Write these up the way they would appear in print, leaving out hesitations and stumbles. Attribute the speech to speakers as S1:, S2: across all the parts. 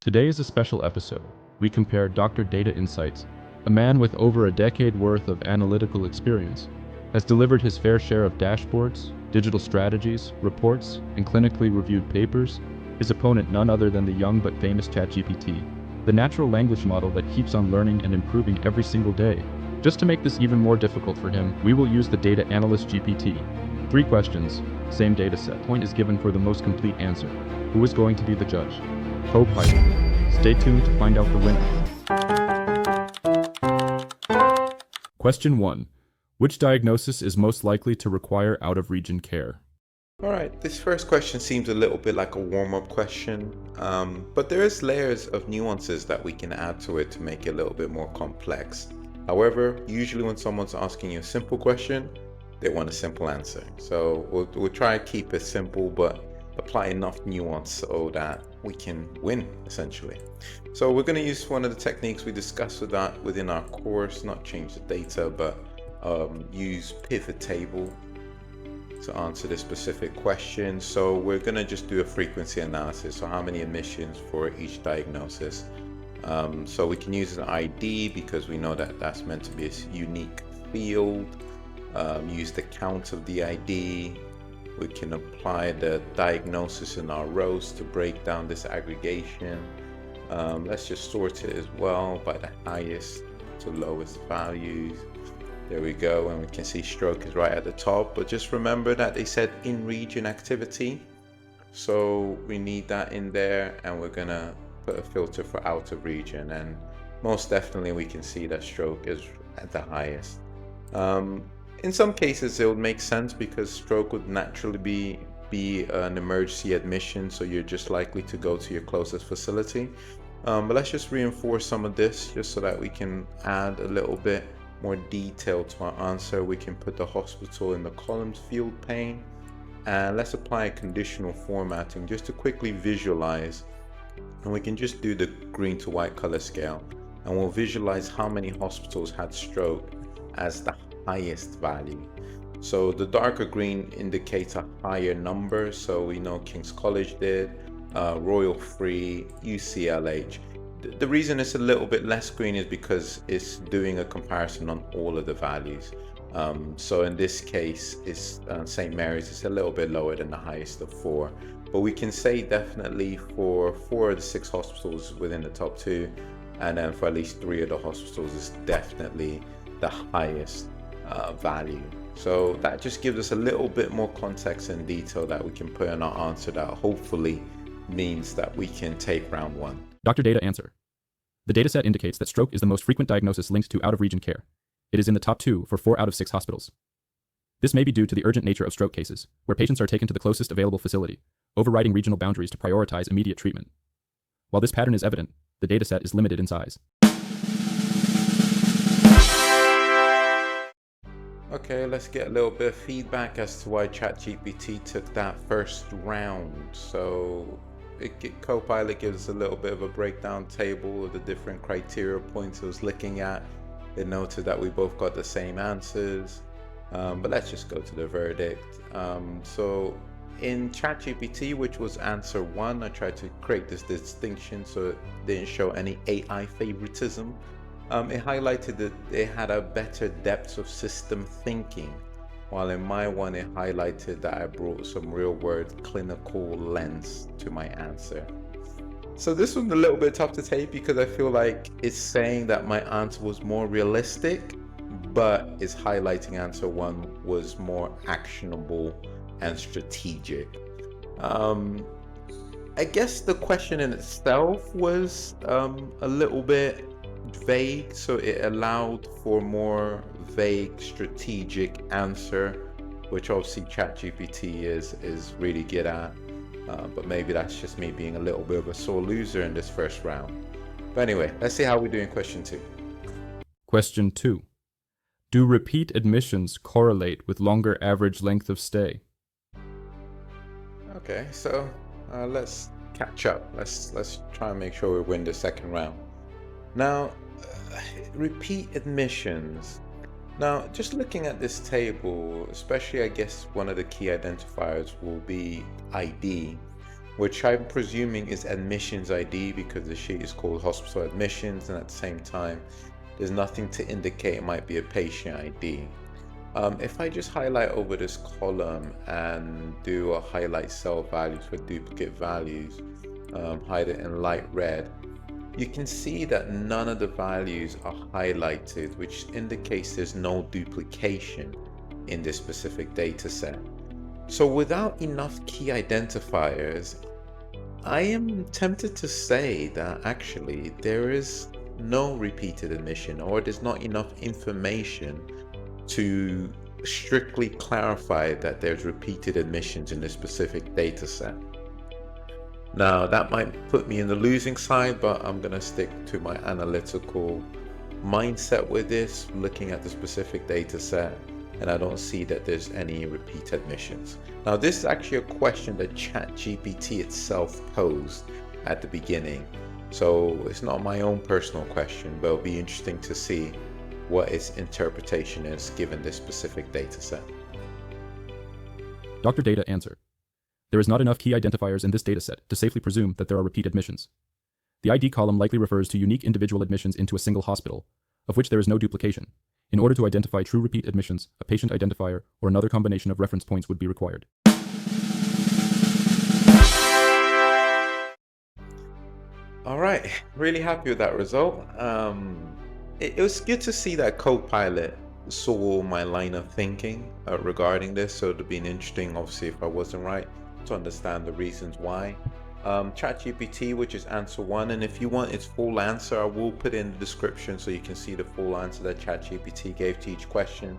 S1: Today is a special episode. We compare Dr. Data Insights, a man with over a decade worth of analytical experience, has delivered his fair share of dashboards, digital strategies, reports, and clinically reviewed papers. His opponent none other than the young but famous ChatGPT, the natural language model that keeps on learning and improving every single day. Just to make this even more difficult for him, we will use the Data Analyst GPT. 3 questions, same data set. Point is given for the most complete answer. Who is going to be the judge? CoPilot. Stay tuned to find out the winner. Question 1. Which diagnosis is most likely to require out-of-region care?
S2: All right, this first question seems a little bit like a warm-up question, but there is layers of nuances that we can add to it to make it a little bit more complex. However, usually when someone's asking you a simple question, they want a simple answer. So we'll try to keep it simple, but apply enough nuance so that we can win, essentially. So we're going to use one of the techniques we discussed within our course, not change the data, but use pivot table to answer this specific question. So we're going to just do a frequency analysis. So how many admissions for each diagnosis. So we can use an ID because we know that that's meant to be a unique field. Use the count of the ID. We can apply the diagnosis in our rows to break down this aggregation. Let's just sort it as well by the highest to lowest values. There we go, and we can see stroke is right at the top, but just remember that they said in-region activity. So we need that in there, and we're gonna put a filter for out of region, and most definitely we can see that stroke is at the highest. In some cases it would make sense because stroke would naturally be an emergency admission, so you're just likely to go to your closest facility. But let's just reinforce some of this just so that we can add a little bit more detail to our answer. We can put the hospital in the columns field pane, and let's apply a conditional formatting just to quickly visualize, and we can just do the green to white color scale, and we'll visualize how many hospitals had stroke as the highest value. So the darker green indicates a higher number, so we know King's College did, Royal Free, UCLH. The reason it's a little bit less green is because it's doing a comparison on all of the values. So in this case, it's St. Mary's is a little bit lower than the highest of 4. But we can say definitely for 4 of the 6 hospitals within the top 2, and then for at least 3 of the hospitals is definitely the highest value. So that just gives us a little bit more context and detail that we can put in our answer that hopefully means that we can take round 1.
S1: Dr. Data answer. The dataset indicates that stroke is the most frequent diagnosis linked to out-of-region care. It is in the top 2 for 4 out of 6 hospitals. This may be due to the urgent nature of stroke cases, where patients are taken to the closest available facility, overriding regional boundaries to prioritize immediate treatment. While this pattern is evident, the dataset is limited in size.
S2: Okay, let's get a little bit of feedback as to why ChatGPT took that first round. So CoPilot gives us a little bit of a breakdown table of the different criteria points it was looking at. It noted that we both got the same answers, but let's just go to the verdict. So in ChatGPT, which was answer 1, I tried to create this distinction so it didn't show any AI favoritism. It highlighted that they had a better depth of system thinking, while in my one it highlighted that I brought some real-world clinical lens to my answer. So this one's a little bit tough to take because I feel like it's saying that my answer was more realistic, but it's highlighting answer 1 was more actionable and strategic. I guess the question in itself was a little bit vague, so it allowed for more vague strategic answer, which obviously ChatGPT is really good at, but maybe that's just me being a little bit of a sore loser in this first round. But anyway, let's see how we do in question 2.
S1: Question 2. Do repeat admissions correlate with longer average length of stay?
S2: Okay, so let's catch up. Let's try and make sure we win the second round. Now, repeat admissions. Now, just looking at this table, especially I guess one of the key identifiers will be ID. which I'm presuming is admissions ID because the sheet is called hospital admissions, and at the same time, there's nothing to indicate it might be a patient ID. If I just highlight over this column and do a highlight cell values for duplicate values, hide it in light red, you can see that none of the values are highlighted, which indicates there's no duplication in this specific data set. So without enough key identifiers, I am tempted to say that actually there is no repeated admission, or there's not enough information to strictly clarify that there's repeated admissions in this specific data set. Now, that might put me in the losing side, but I'm going to stick to my analytical mindset with this, looking at the specific data set, and I don't see that there's any repeat admissions. Now, this is actually a question that ChatGPT itself posed at the beginning. So it's not my own personal question, but it'll be interesting to see what its interpretation is given this specific data set.
S1: Dr. Data answer. There is not enough key identifiers in this dataset to safely presume that there are repeat admissions. The ID column likely refers to unique individual admissions into a single hospital, of which there is no duplication. In order to identify true repeat admissions, a patient identifier or another combination of reference points would be required.
S2: All right, really happy with that result. It was good to see that CoPilot saw my line of thinking regarding this, so it'd been interesting, obviously, if I wasn't right, to understand the reasons why. ChatGPT, which is answer one, and if you want its full answer, I will put in the description so you can see the full answer that ChatGPT gave to each question.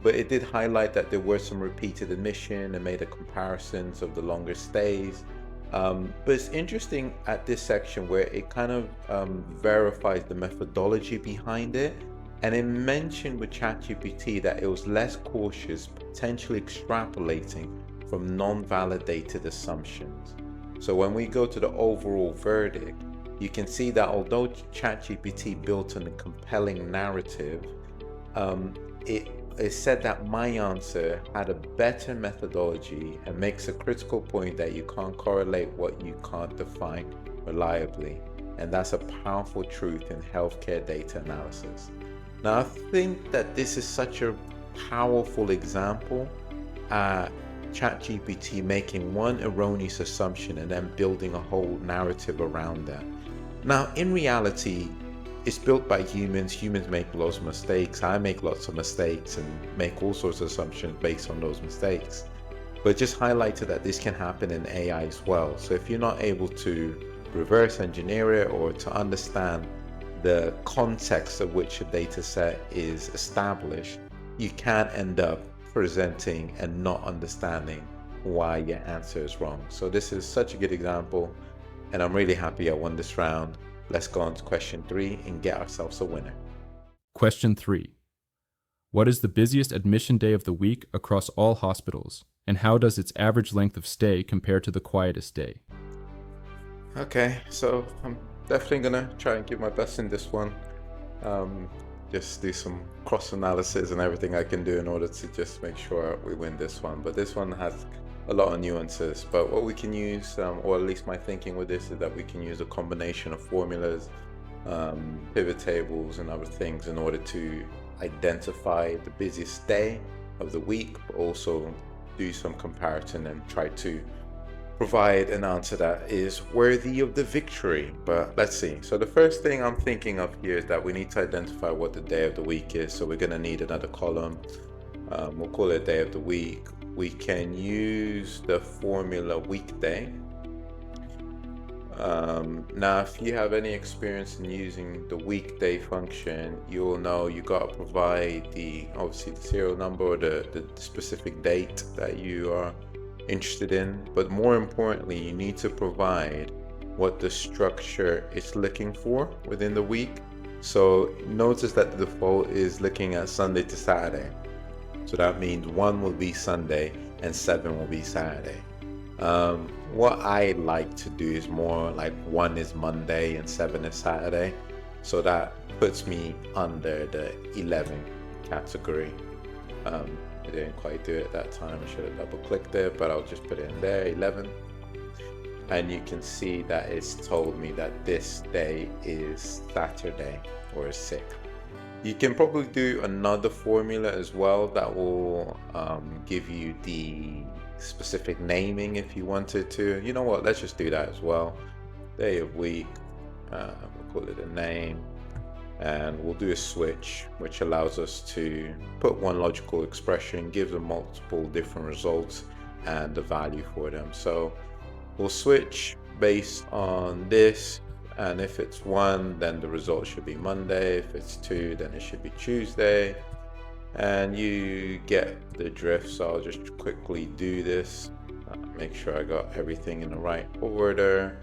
S2: But it did highlight that there were some repeated admission and made a comparisons of the longer stays. But it's interesting at this section where it kind of verifies the methodology behind it. And it mentioned with ChatGPT that it was less cautious, potentially extrapolating from non-validated assumptions. So when we go to the overall verdict, you can see that although ChatGPT built on a compelling narrative, it said that my answer had a better methodology and makes a critical point that you can't correlate what you can't define reliably. And that's a powerful truth in healthcare data analysis. Now, I think that this is such a powerful example at ChatGPT making one erroneous assumption and then building a whole narrative around that. Now, in reality, it's built by humans. Humans make lots of mistakes. I make lots of mistakes and make all sorts of assumptions based on those mistakes. But just highlighted that this can happen in AI as well. So if you're not able to reverse engineer it or to understand the context of which a data set is established, you can end up presenting and not understanding why your answer is wrong. So this is such a good example, and I'm really happy I won this round. Let's go on to question 3 and get ourselves a winner.
S1: Question 3. What is the busiest admission day of the week across all hospitals, and how does its average length of stay compare to the quietest day?
S2: Okay, so I'm definitely gonna try and give my best in this one. Just do some cross analysis and everything I can do in order to just make sure we win this one. But this one has a lot of nuances. But what we can use, or at least my thinking with this, is that we can use a combination of formulas, pivot tables, and other things in order to identify the busiest day of the week, but also do some comparison and try to provide an answer that is worthy of the victory. But let's see. So the first thing I'm thinking of here is that we need to identify what the day of the week is. So we're going to need another column. We'll call it day of the week. We can use the formula weekday. Now, if you have any experience in using the weekday function, you'll know you got to provide obviously the serial number or the specific date that you are interested in, but more importantly, you need to provide what the structure is looking for within the week. So notice that the default is looking at Sunday to Saturday. So that means 1 will be Sunday and 7 will be Saturday. What I like to do is more like 1 is Monday and 7 is Saturday. So that puts me under the 11 category. I didn't quite do it that time. I should have double clicked it, but I'll just put it in there, 11. and you can see that it's told me that this day is Saturday or 6th. You can probably do another formula as well that will give you the specific naming if you wanted to. You know what, let's just do that as well. Day of week, we'll call it a name, and we'll do a switch, which allows us to put one logical expression, gives them multiple different results and the value for them. So we'll switch based on this, and if it's 1, then the result should be Monday. If it's 2, then it should be Tuesday, and you get the drift. So I'll just quickly do this, make sure I got everything in the right order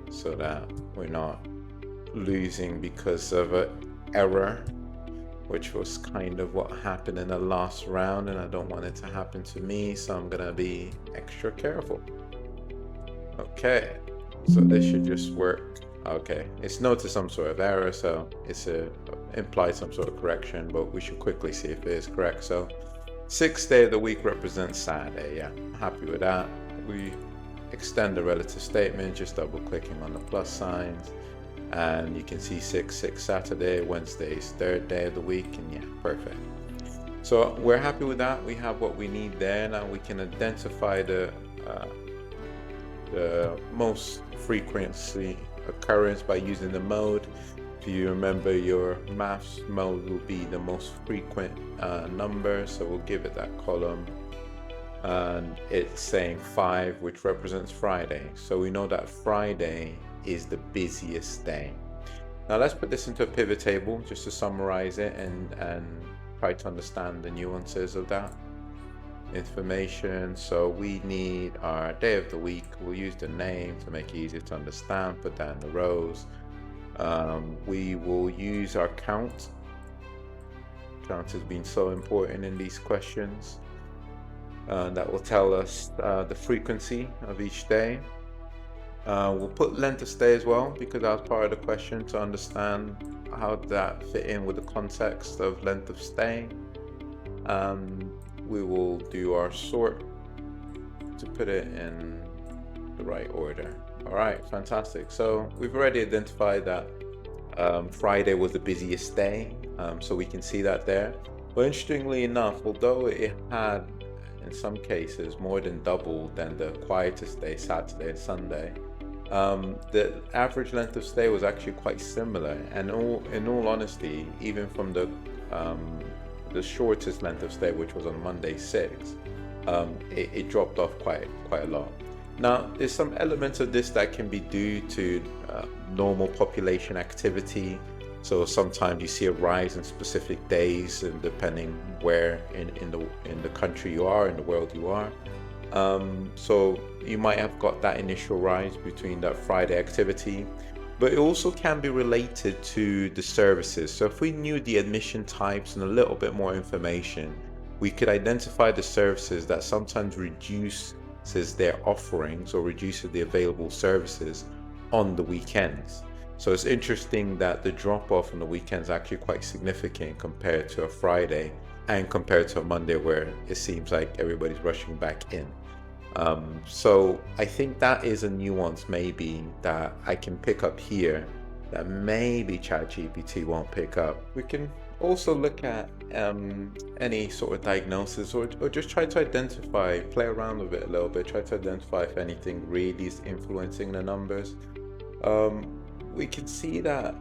S2: so that we're not losing because of an error, which was kind of what happened in the last round, and I don't want it to happen to me, so I'm gonna be extra careful. Okay, so this should just work. Okay, it's noticed some sort of error, so it's implied some sort of correction, but we should quickly see if it is correct. So 6th day of the week represents Saturday. Yeah, I'm happy with that. We extend the relative statement, just double clicking on the plus signs, and you can see 6 Saturday, Wednesday is 3rd day of the week, and yeah, perfect. So we're happy with that. We have what we need there. Now we can identify the most frequency occurrence by using the mode. If you remember, your maths mode will be the most frequent number, so we'll give it that column, and it's saying 5, which represents Friday. So we know that Friday is the busiest day. Now let's put this into a pivot table just to summarize it and try to understand the nuances of that information. So we need our day of the week. We'll use the name to make it easier to understand, put that in the rows. We will use our count. Count has been so important in these questions. That will tell us the frequency of each day. We'll put length of stay as well, because that was part of the question, to understand how that fit in with the context of length of stay. We will do our sort to put it in the right order. All right, fantastic. So we've already identified that Friday was the busiest day, so we can see that there. But interestingly enough, although it had in some cases more than double than the quietest day, Saturday and Sunday, the average length of stay was actually quite similar. And in all honesty, even from the shortest length of stay, which was on Monday 6, it dropped off quite a lot. Now, there's some elements of this that can be due to normal population activity. So sometimes you see a rise in specific days, and depending where in the country you are, in the world you are. So you might have got that initial rise between that Friday activity, but it also can be related to the services. So if we knew the admission types and a little bit more information, we could identify the services that sometimes reduces their offerings or reduces the available services on the weekends. So it's interesting that the drop off on the weekends is actually quite significant compared to a Friday and compared to a Monday, where it seems like everybody's rushing back in. So I think that is a nuance maybe that I can pick up here that maybe ChatGPT won't pick up. We can also look at any sort of diagnosis, or just try to identify, play around with it a little bit, try to identify if anything really is influencing the numbers. We can see that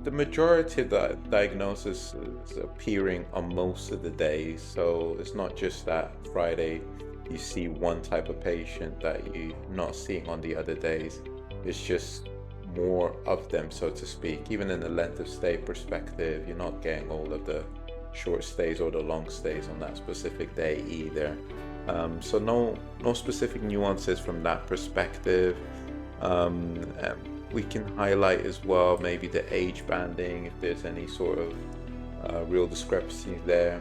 S2: the majority of the diagnosis is appearing on most of the days. So it's not just that Friday you see one type of patient that you're not seeing on the other days. It's just more of them, so to speak. Even in the length of stay perspective, you're not getting all of the short stays or the long stays on that specific day either. So no specific nuances from that perspective. We can highlight as well maybe the age banding, if there's any sort of real discrepancies there.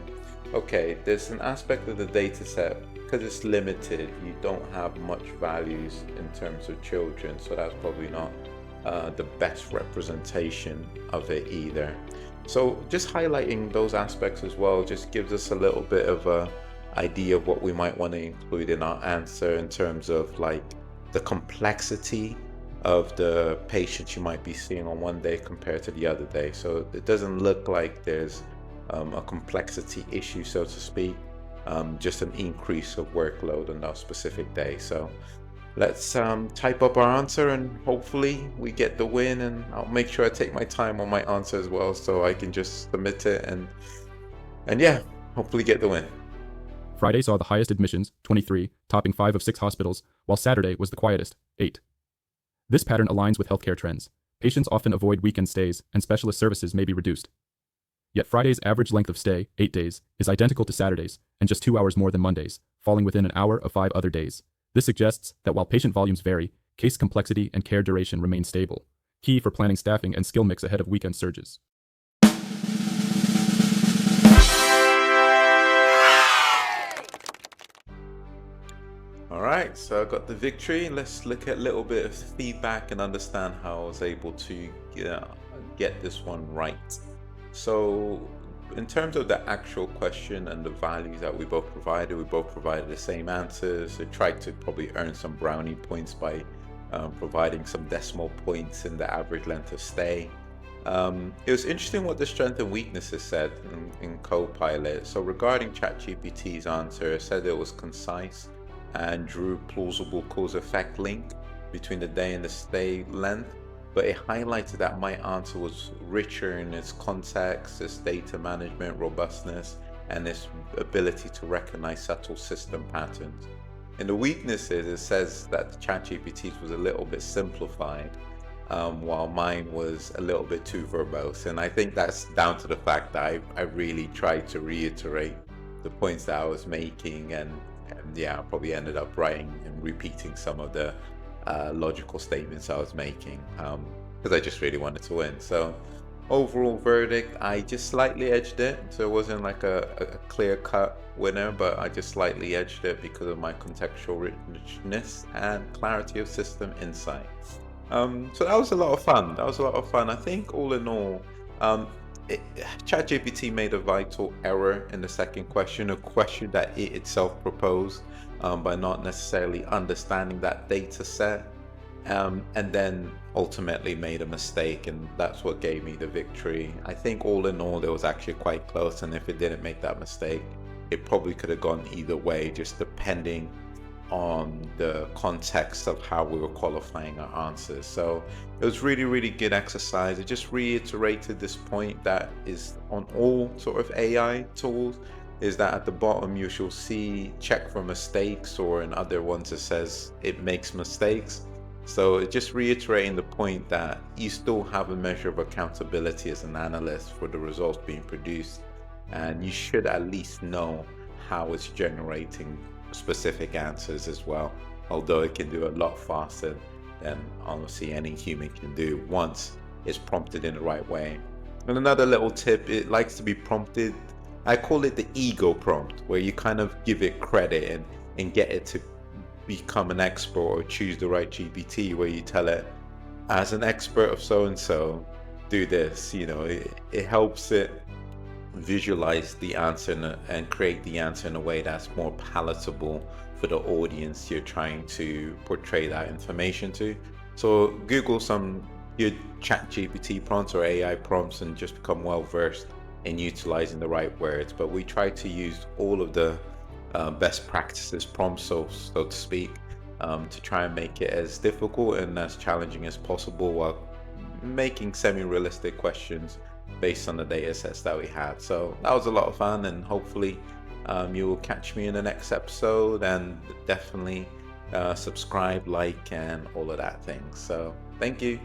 S2: Okay, there's an aspect of the data set, because it's limited, you don't have much values in terms of children, so that's probably not the best representation of it either. So just highlighting those aspects as well just gives us a little bit of a idea of what we might want to include in our answer, in terms of like the complexity of the patients you might be seeing on one day compared to the other day. So it doesn't look like there's a complexity issue, so to speak, just an increase of workload on that specific day. So let's type up our answer and hopefully we get the win, and I'll make sure I take my time on my answer as well so I can just submit it and yeah, hopefully get the win.
S1: Friday saw the highest admissions, 23, topping 5 of 6 hospitals, while Saturday was the quietest, 8. This pattern aligns with healthcare trends. Patients often avoid weekend stays, and specialist services may be reduced. Yet Friday's average length of stay, 8 days, is identical to Saturday's, and just 2 hours more than Monday's, falling within an hour of 5 other days. This suggests that while patient volumes vary, case complexity and care duration remain stable, key for planning staffing and skill mix ahead of weekend surges.
S2: All right, so I got the victory. Let's look at a little bit of feedback and understand how I was able to get this one right. So in terms of the actual question and the values that we both provided the same answers. I tried to probably earn some brownie points by providing some decimal points in the average length of stay. It was interesting what the strength and weaknesses said in CoPilot. So regarding ChatGPT's answer, it said it was concise and drew plausible cause-effect link between the day and the stay length, but it highlighted that my answer was richer in its context, its data management robustness, and its ability to recognize subtle system patterns. In the weaknesses, it says that the ChatGPT's was a little bit simplified, while mine was a little bit too verbose. And I think that's down to the fact that I really tried to reiterate the points that I was making, and yeah, I probably ended up writing and repeating some of the logical statements I was making because I just really wanted to win. So overall verdict, I just slightly edged it. So it wasn't like a clear-cut winner, but I just slightly edged it because of my contextual richness and clarity of system insight. So that was a lot of fun. I think all in all, ChatGPT made a vital error in the second question, a question that it itself proposed, by not necessarily understanding that data set, and then ultimately made a mistake, and that's what gave me the victory. I think all in all, it was actually quite close, and if it didn't make that mistake, it probably could have gone either way, just depending on the context of how we were qualifying our answers. So it was really good exercise. It just reiterated this point that is on all sort of AI tools, is that at the bottom you shall see check for mistakes, or in other ones it says it makes mistakes. So it's just reiterating the point that you still have a measure of accountability as an analyst for the results being produced, and you should at least know how it's generating specific answers as well, although it can do a lot faster than honestly any human can do once it's prompted in the right way. And another little tip, it likes to be prompted, I call it the ego prompt, where you kind of give it credit and get it to become an expert or choose the right GPT, where you tell it, as an expert of so and so, do this. It helps it visualize the answer and create the answer in a way that's more palatable for the audience you're trying to portray that information to. So Google some good ChatGPT prompts or AI prompts and just become well versed in utilizing the right words. But we try to use all of the best practices prompts, so to speak, to try and make it as difficult and as challenging as possible, while making semi-realistic questions based on the data sets that we had. So that was a lot of fun, and hopefully you will catch me in the next episode, and definitely subscribe, like, and all of that things. So thank you.